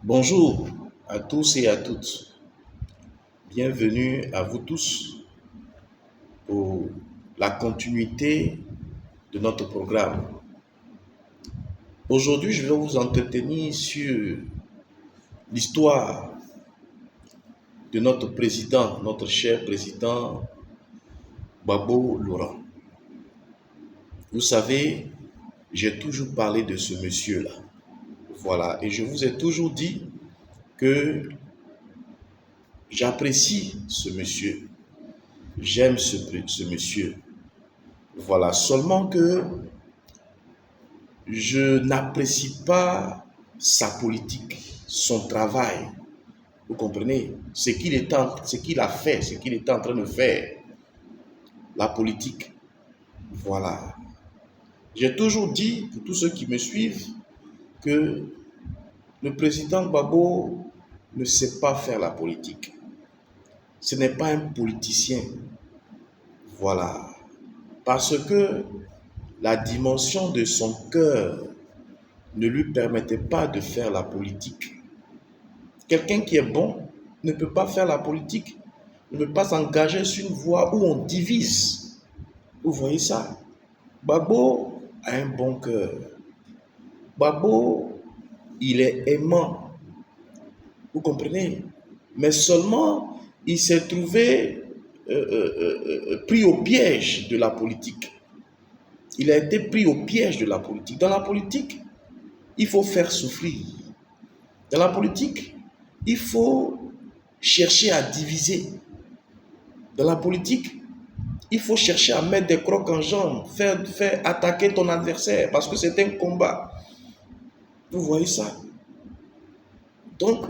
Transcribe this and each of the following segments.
Bonjour à tous et à toutes. Bienvenue à vous tous pour la continuité de notre programme. Aujourd'hui, je vais vous entretenir sur l'histoire de notre président, notre cher président Gbagbo Laurent. Vous savez, j'ai toujours parlé de ce monsieur-là. Voilà, et je vous ai toujours dit que j'apprécie ce monsieur. J'aime ce monsieur. Voilà, seulement que je n'apprécie pas sa politique, son travail. Vous comprenez? Ce qu'il a fait, ce qu'il est en train de faire, la politique. Voilà. J'ai toujours dit, pour tous ceux qui me suivent, que le président Gbagbo ne sait pas faire la politique. Ce n'est pas un politicien. Voilà. Parce que la dimension de son cœur ne lui permettait pas de faire la politique. Quelqu'un qui est bon ne peut pas faire la politique, ne peut pas s'engager sur une voie où on divise. Vous voyez ça? Gbagbo a un bon cœur. Gbagbo, il est aimant. Vous comprenez? Mais seulement, il s'est trouvé pris au piège de la politique. Il a été pris au piège de la politique. Dans la politique, il faut faire souffrir. Dans la politique, il faut chercher à diviser. Dans la politique, il faut chercher à mettre des crocs en jambes, faire attaquer ton adversaire parce que c'est un combat. Vous voyez ça? Donc,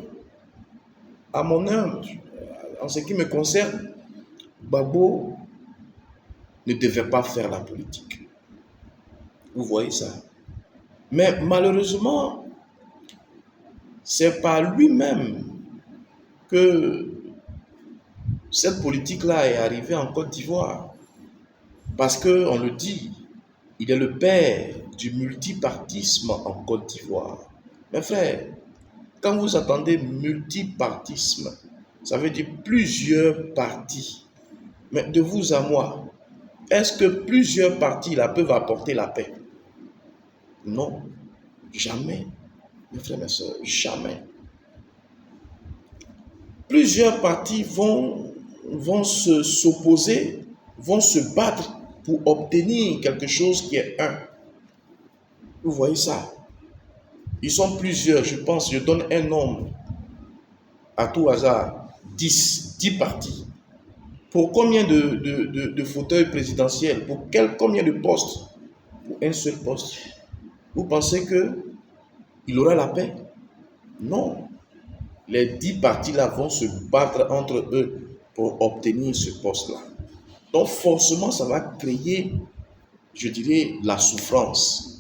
à mon humble, en ce qui me concerne, Gbagbo ne devait pas faire la politique. Vous voyez ça? Mais malheureusement, c'est par lui-même que cette politique-là est arrivée en Côte d'Ivoire. Parce qu'on le dit, il est le père du multipartisme en Côte d'Ivoire. Mes frères, quand vous attendez multipartisme, ça veut dire plusieurs partis. Mais de vous à moi, est-ce que plusieurs partis là peuvent apporter la paix? Non, jamais. Mes frères, mes soeurs, jamais. Plusieurs partis vont s'opposer, vont se battre pour obtenir quelque chose qui est un. Vous voyez ça? Ils sont plusieurs, je pense, je donne un nombre à tout hasard, 10 partis. Pour combien de fauteuils présidentiels? Pour combien de postes? Pour un seul poste. Vous pensez qu'il aura la paix? Non. Les 10 partis-là vont se battre entre eux pour obtenir ce poste-là. Donc forcément, ça va créer, je dirais, la souffrance.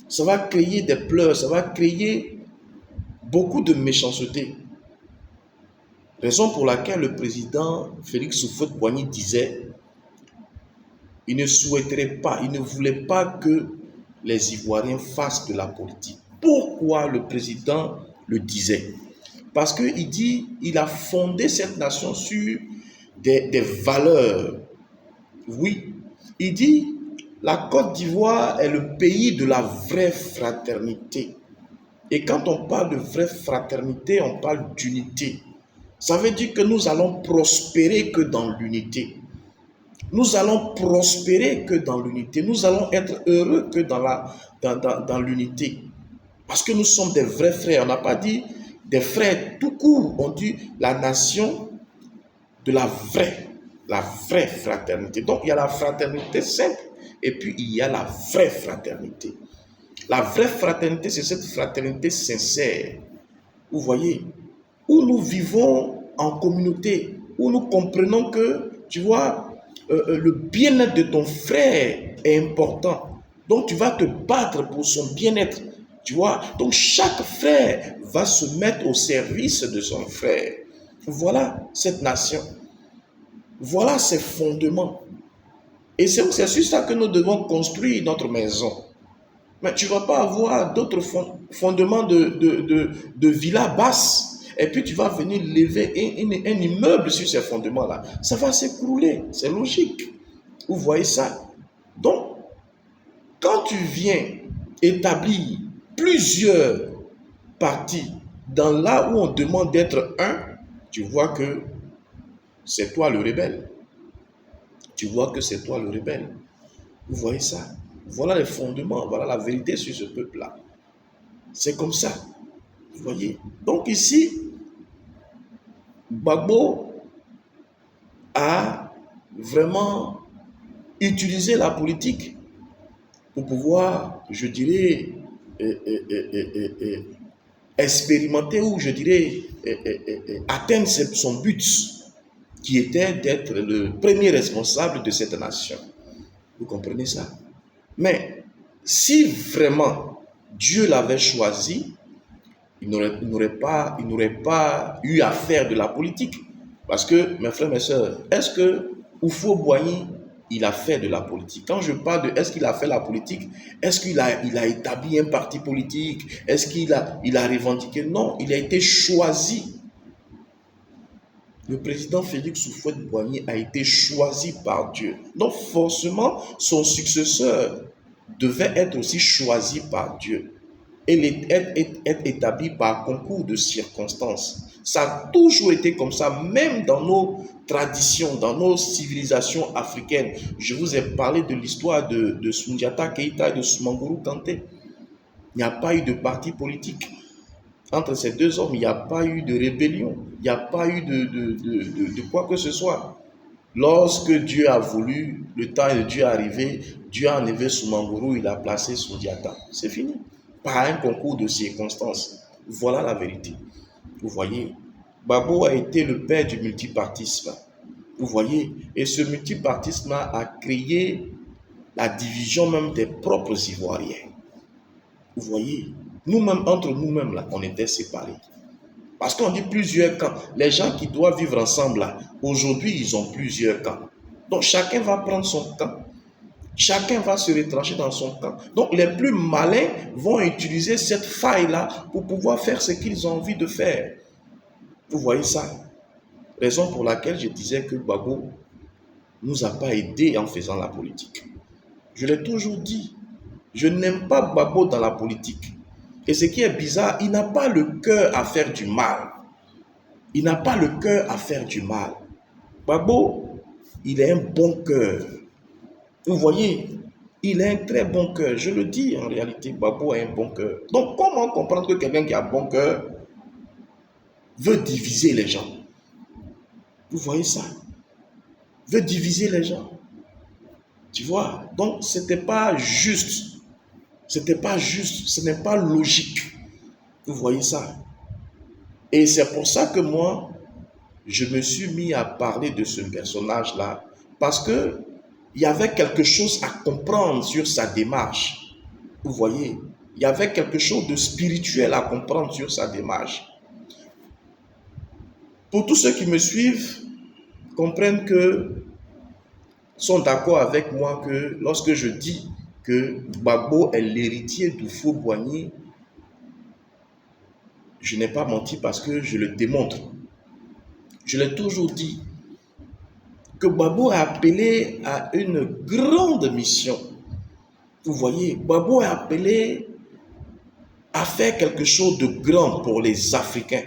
Ça va créer des pleurs, ça va créer beaucoup de méchanceté. Raison pour laquelle le président Félix Houphouët-Boigny disait il ne souhaiterait pas, il ne voulait pas que les Ivoiriens fassent de la politique. Pourquoi le président le disait? Parce qu'il dit il a fondé cette nation sur des valeurs. Oui, il dit la Côte d'Ivoire est le pays de la vraie fraternité. Et quand on parle de vraie fraternité, on parle d'unité. Ça veut dire que nous allons prospérer que dans l'unité. Nous allons prospérer que dans l'unité. Nous allons être heureux que dans l'unité. Parce que nous sommes des vrais frères. On n'a pas dit des frères tout court. On dit la nation de la vraie fraternité. Donc il y a la fraternité simple et puis il y a la vraie fraternité. La vraie fraternité, c'est cette fraternité sincère. Vous voyez, où nous vivons en communauté, où nous comprenons que, tu vois, le bien-être de ton frère est important. Donc tu vas te battre pour son bien-être. Tu vois, donc chaque frère va se mettre au service de son frère. Voilà cette nation. Voilà ses fondements. Et c'est sur ça que nous devons construire notre maison. Mais tu ne vas pas avoir d'autres fondements de villas basses. Et puis tu vas venir lever un immeuble sur ces fondements-là. Ça va s'écrouler. C'est logique. Vous voyez ça? Donc, quand tu viens établir plusieurs parties dans là où on demande d'être un, tu vois que c'est toi le rebelle. Tu vois que c'est toi le rebelle. Vous voyez ça? Voilà les fondements, voilà la vérité sur ce peuple-là. C'est comme ça. Vous voyez? Donc ici, Gbagbo a vraiment utilisé la politique pour pouvoir, je dirais, expérimenter ou je dirais atteindre son but qui était d'être le premier responsable de cette nation. Vous comprenez ça? Mais si vraiment Dieu l'avait choisi, il n'aurait pas eu à faire de la politique. Parce que, mes frères, mes sœurs, est-ce que Houphouët-Boigny, il a fait de la politique? Quand je parle de est-ce qu'il a fait la politique, est-ce qu'il a établi un parti politique? Est-ce qu'il a revendiqué? Non, il a été choisi. Le président Félix Houphouët-Boigny a été choisi par Dieu. Donc forcément, son successeur devait être aussi choisi par Dieu et être établi par concours de circonstances. Ça a toujours été comme ça, même dans nos traditions, dans nos civilisations africaines. Je vous ai parlé de l'histoire de Soundiata Keïta et de Soumaoro Kanté. Il n'y a pas eu de parti politique. Entre ces deux hommes, il n'y a pas eu de rébellion, il n'y a pas eu de quoi que ce soit. Lorsque Dieu a voulu, le temps de Dieu est arrivé, Dieu a enlevé Soumaoro, il a placé Soundiata. C'est fini. Par un concours de circonstances. Voilà la vérité. Vous voyez, Gbagbo a été le père du multipartisme. Vous voyez, et ce multipartisme a créé la division même des propres Ivoiriens. Vous voyez, nous-mêmes, entre nous-mêmes, là, on était séparés. Parce qu'on dit plusieurs camps. Les gens qui doivent vivre ensemble, là, aujourd'hui, ils ont plusieurs camps. Donc, chacun va prendre son camp. Chacun va se retrancher dans son camp. Donc, les plus malins vont utiliser cette faille-là pour pouvoir faire ce qu'ils ont envie de faire. Vous voyez ça? Raison pour laquelle je disais que Gbagbo ne nous a pas aidés en faisant la politique. Je l'ai toujours dit. Je n'aime pas Gbagbo dans la politique. Et ce qui est bizarre, il n'a pas le cœur à faire du mal. Il n'a pas le cœur à faire du mal. Gbagbo, il a un bon cœur. Vous voyez, il a un très bon cœur. Je le dis en réalité, Gbagbo a un bon cœur. Donc comment comprendre que quelqu'un qui a un bon cœur veut diviser les gens? Vous voyez ça? Veut diviser les gens. Tu vois? Donc ce n'était pas juste. C'était pas juste. Ce n'est pas logique. Vous voyez ça? Et c'est pour ça que moi, je me suis mis à parler de ce personnage-là. Parce que il y avait quelque chose à comprendre sur sa démarche. Vous voyez, il y avait quelque chose de spirituel à comprendre sur sa démarche. Pour tous ceux qui me suivent, comprennent que, sont d'accord avec moi que lorsque je dis que Gbagbo est l'héritier d'Houphouët-Boigny, je n'ai pas menti parce que je le démontre. Je l'ai toujours dit. Que Gbagbo a appelé à une grande mission. Vous voyez, Gbagbo a appelé à faire quelque chose de grand pour les Africains.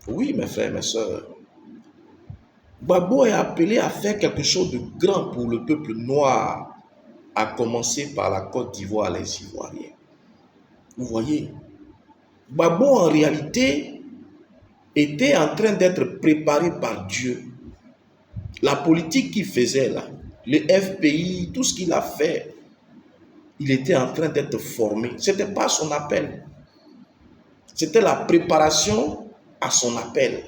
Oui, mes frères, mes sœurs. Gbagbo est appelé à faire quelque chose de grand pour le peuple noir, à commencer par la Côte d'Ivoire, les Ivoiriens. Vous voyez, Gbagbo en réalité était en train d'être préparé par Dieu. La politique qu'il faisait là, le FPI, tout ce qu'il a fait, il était en train d'être formé. Ce n'était pas son appel. C'était la préparation à son appel.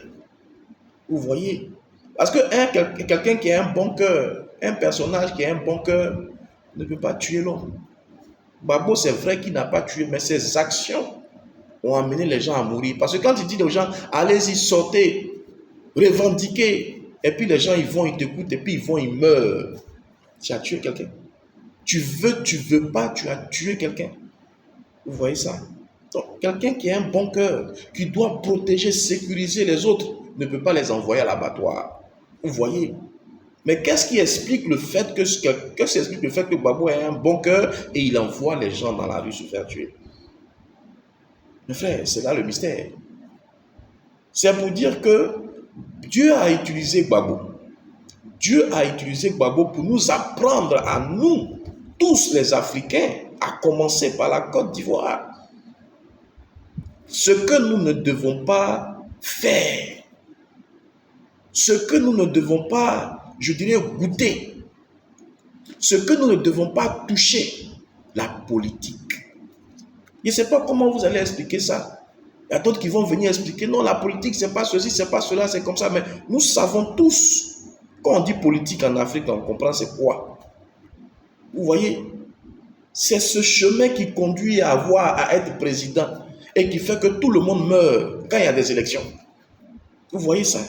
Vous voyez? Parce que quelqu'un qui a un bon cœur, un personnage qui a un bon cœur, ne peut pas tuer l'homme. Gbagbo, c'est vrai qu'il n'a pas tué, mais ses actions ont amené les gens à mourir. Parce que quand il dit aux gens, allez-y, sortez, revendiquez, et puis les gens, ils vont, ils t'écoutent, et puis ils vont, ils meurent. Tu as tué quelqu'un. Tu veux pas, tu as tué quelqu'un. Vous voyez ça? Donc, quelqu'un qui a un bon cœur, qui doit protéger, sécuriser les autres, ne peut pas les envoyer à l'abattoir. Vous voyez? Mais qu'est-ce qui explique le fait que Gbagbo a un bon cœur et il envoie les gens dans la rue se faire tuer? Mes frères, c'est là le mystère. C'est pour dire que Dieu a utilisé Gbagbo. Dieu a utilisé Gbagbo pour nous apprendre à nous, tous les Africains, à commencer par la Côte d'Ivoire, ce que nous ne devons pas faire, ce que nous ne devons pas, je dirais, goûter, ce que nous ne devons pas toucher, la politique. Je ne sais pas comment vous allez expliquer ça. Il y a d'autres qui vont venir expliquer, non, la politique, c'est pas ceci, c'est pas cela, c'est comme ça. Mais nous savons tous, quand on dit politique en Afrique, on comprend c'est quoi. Vous voyez, c'est ce chemin qui conduit à être président et qui fait que tout le monde meurt quand il y a des élections. Vous voyez ça?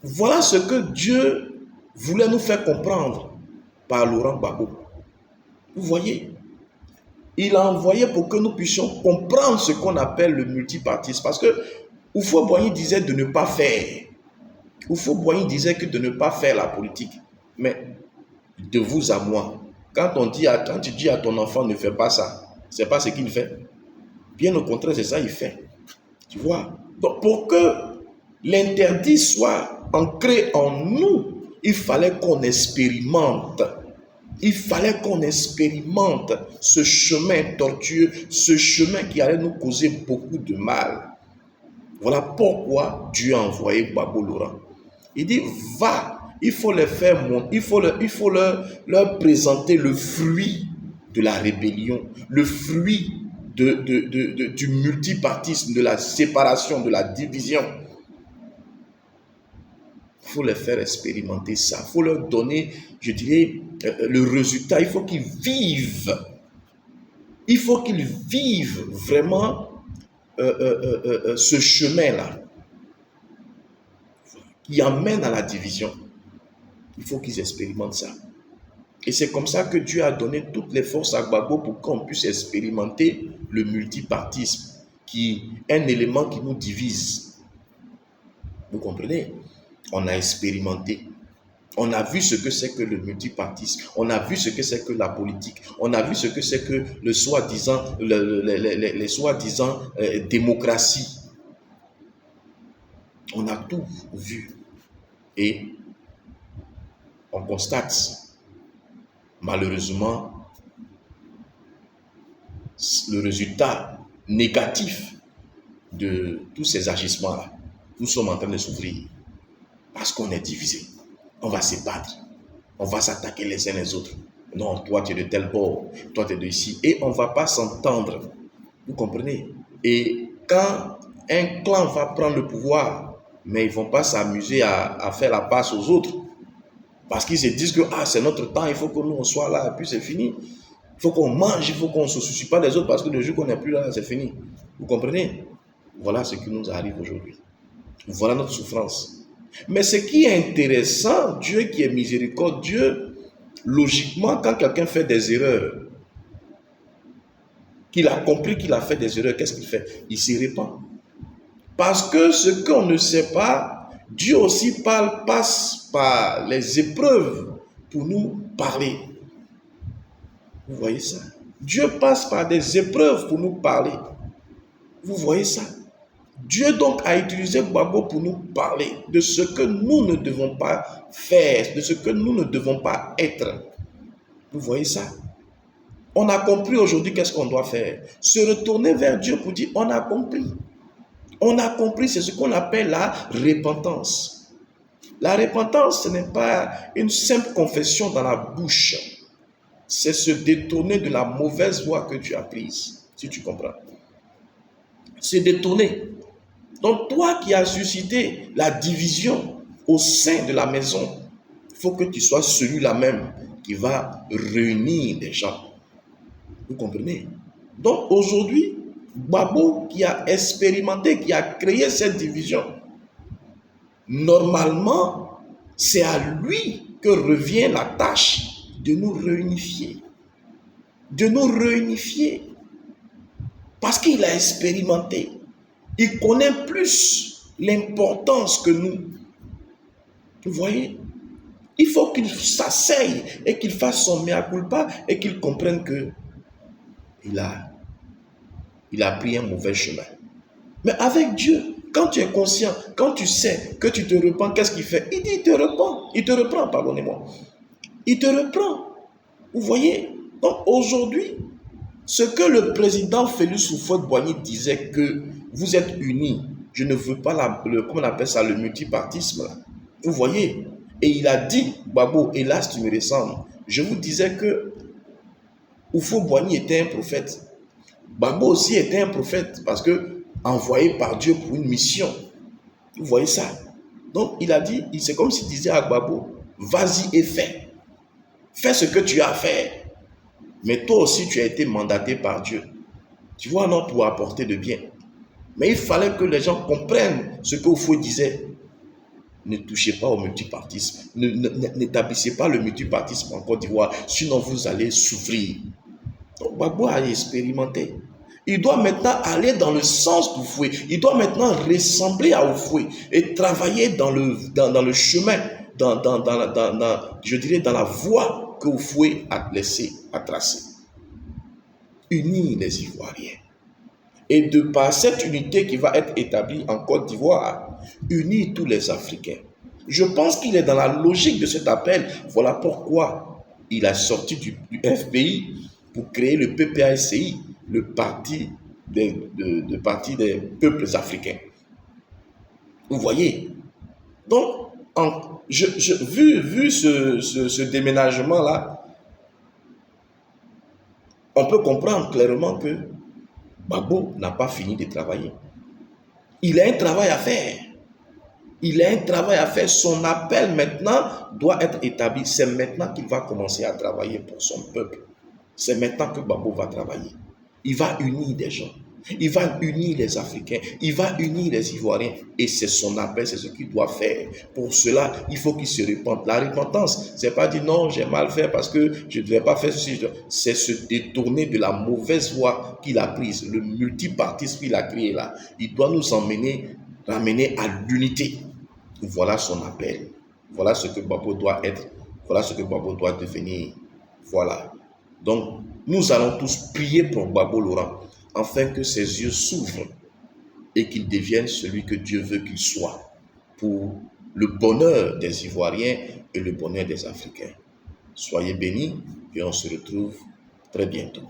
Voilà ce que Dieu voulait nous faire comprendre par Laurent Gbagbo. Vous voyez? Il a envoyé pour que nous puissions comprendre ce qu'on appelle le multipartisme. Parce que Houphouët-Boigny disait de ne pas faire. Houphouët-Boigny disait que de ne pas faire la politique. Mais de vous à moi, quand tu dis à ton enfant ne fais pas ça, c'est pas ce qu'il fait. Bien au contraire, c'est ça qu'il fait. Tu vois? Donc pour que l'interdit soit ancré en nous, il fallait qu'on expérimente. Il fallait qu'on expérimente ce chemin tortueux, ce chemin qui allait nous causer beaucoup de mal. Voilà pourquoi Dieu a envoyé Gbagbo Laurent. Il dit, va, il faut les faire monter, il faut leur présenter le fruit de la rébellion, le fruit du multipartisme, de la séparation, de la division. Il faut les faire expérimenter ça. Il faut leur donner, je dirais, le résultat. Il faut qu'ils vivent. Il faut qu'ils vivent vraiment ce chemin-là qui amène à la division. Il faut qu'ils expérimentent ça. Et c'est comme ça que Dieu a donné toutes les forces à Gbagbo pour qu'on puisse expérimenter le multipartisme, qui est un élément qui nous divise. Vous comprenez? On a expérimenté. On a vu ce que c'est que le multipartisme. On a vu ce que c'est que la politique. On a vu ce que c'est que le soi-disant, les soi-disant démocratie. On a tout vu. Et on constate, malheureusement, le résultat négatif de tous ces agissements-là. Nous sommes en train de souffrir. Parce qu'on est divisé. On va se battre. On va s'attaquer les uns les autres. Non, toi tu es de tel bord, toi tu es de ici. Et on ne va pas s'entendre. Vous comprenez? Et quand un clan va prendre le pouvoir, mais ils ne vont pas s'amuser à faire la passe aux autres. Parce qu'ils se disent que c'est notre temps, il faut que nous on soit là, et puis c'est fini. Il faut qu'on mange, il faut qu'on ne se soucie pas des autres, parce que le jour qu'on n'est plus là, c'est fini. Vous comprenez? Voilà ce qui nous arrive aujourd'hui. Voilà notre souffrance. Mais ce qui est intéressant, Dieu qui est miséricordieux, logiquement, quand quelqu'un fait des erreurs, qu'il a compris qu'il a fait des erreurs, qu'est-ce qu'il fait? Il s'y répand. Parce que ce qu'on ne sait pas, Dieu aussi passe par les épreuves pour nous parler. Vous voyez ça? Dieu passe par des épreuves pour nous parler. Vous voyez ça? Dieu donc a utilisé Gbagbo pour nous parler de ce que nous ne devons pas faire, de ce que nous ne devons pas être. Vous voyez ça? On a compris aujourd'hui qu'est-ce qu'on doit faire. Se retourner vers Dieu pour dire on a compris. On a compris, c'est ce qu'on appelle la repentance. La repentance, ce n'est pas une simple confession dans la bouche. C'est se détourner de la mauvaise voie que tu as prise, si tu comprends. Se détourner. Donc toi qui as suscité la division au sein de la maison, il faut que tu sois celui-là même qui va réunir les gens. Vous comprenez? Donc aujourd'hui, Gbagbo qui a expérimenté, qui a créé cette division, normalement, c'est à lui que revient la tâche de nous réunifier. De nous réunifier. Parce qu'il a expérimenté. Il connaît plus l'importance que nous. Vous voyez? Il faut qu'il s'asseye et qu'il fasse son mea culpa et qu'il comprenne que il a pris un mauvais chemin. Mais avec Dieu, quand tu es conscient, quand tu sais que tu te repens, qu'est-ce qu'il fait? Il dit, il te reprend, pardonnez-moi. Il te reprend. Vous voyez? Donc aujourd'hui, ce que le président Félix Houphouët-Boigny disait que vous êtes unis, je ne veux pas comment on appelle ça, le multipartisme. Là. Vous voyez? Et il a dit, Babo, hélas tu me ressembles. Je vous disais que Houphouët-Boigny était un prophète. Babo aussi était un prophète parce que envoyé par Dieu pour une mission. Vous voyez ça? Donc il a dit, c'est comme s'il disait à Babo, vas-y et fais. Fais ce que tu as à faire. Mais toi aussi, tu as été mandaté par Dieu. Tu vois, non, pour apporter de bien. Mais il fallait que les gens comprennent ce que Houphouët disait. Ne touchez pas au multipartisme. N'établissez pas le multipartisme en Côte d'Ivoire, sinon vous allez souffrir. Donc, Gbagbo a expérimenté. Il doit maintenant aller dans le sens d'Houphouët. Il doit maintenant ressembler à Houphouët et travailler dans le chemin, je dirais dans la voie que Houphouët a laissé, a tracée. Unir les Ivoiriens. Et de par cette unité qui va être établie en Côte d'Ivoire, unir tous les Africains. Je pense qu'il est dans la logique de cet appel. Voilà pourquoi il a sorti du FPI pour créer le PPACI, le parti des peuples africains. Vous voyez? Donc, vu ce déménagement-là, on peut comprendre clairement que Gbagbo n'a pas fini de travailler. Il a un travail à faire. Il a un travail à faire. Son appel maintenant doit être établi. C'est maintenant qu'il va commencer à travailler pour son peuple. C'est maintenant que Gbagbo va travailler. Il va unir des gens. Il va unir les Africains. Il va unir les Ivoiriens. Et c'est son appel, c'est ce qu'il doit faire. Pour cela, il faut qu'il se repente. La repentance, c'est pas dire non, j'ai mal fait parce que je ne devais pas faire ceci. C'est se détourner de la mauvaise voie qu'il a prise. Le multipartisme qu'il a créé là. Il doit nous ramener à l'unité. Voilà son appel. Voilà ce que Gbagbo doit être. Voilà ce que Gbagbo doit devenir. Voilà. Donc, nous allons tous prier pour Gbagbo Laurent, afin que ses yeux s'ouvrent et qu'il devienne celui que Dieu veut qu'il soit, pour le bonheur des Ivoiriens et le bonheur des Africains. Soyez bénis et on se retrouve très bientôt.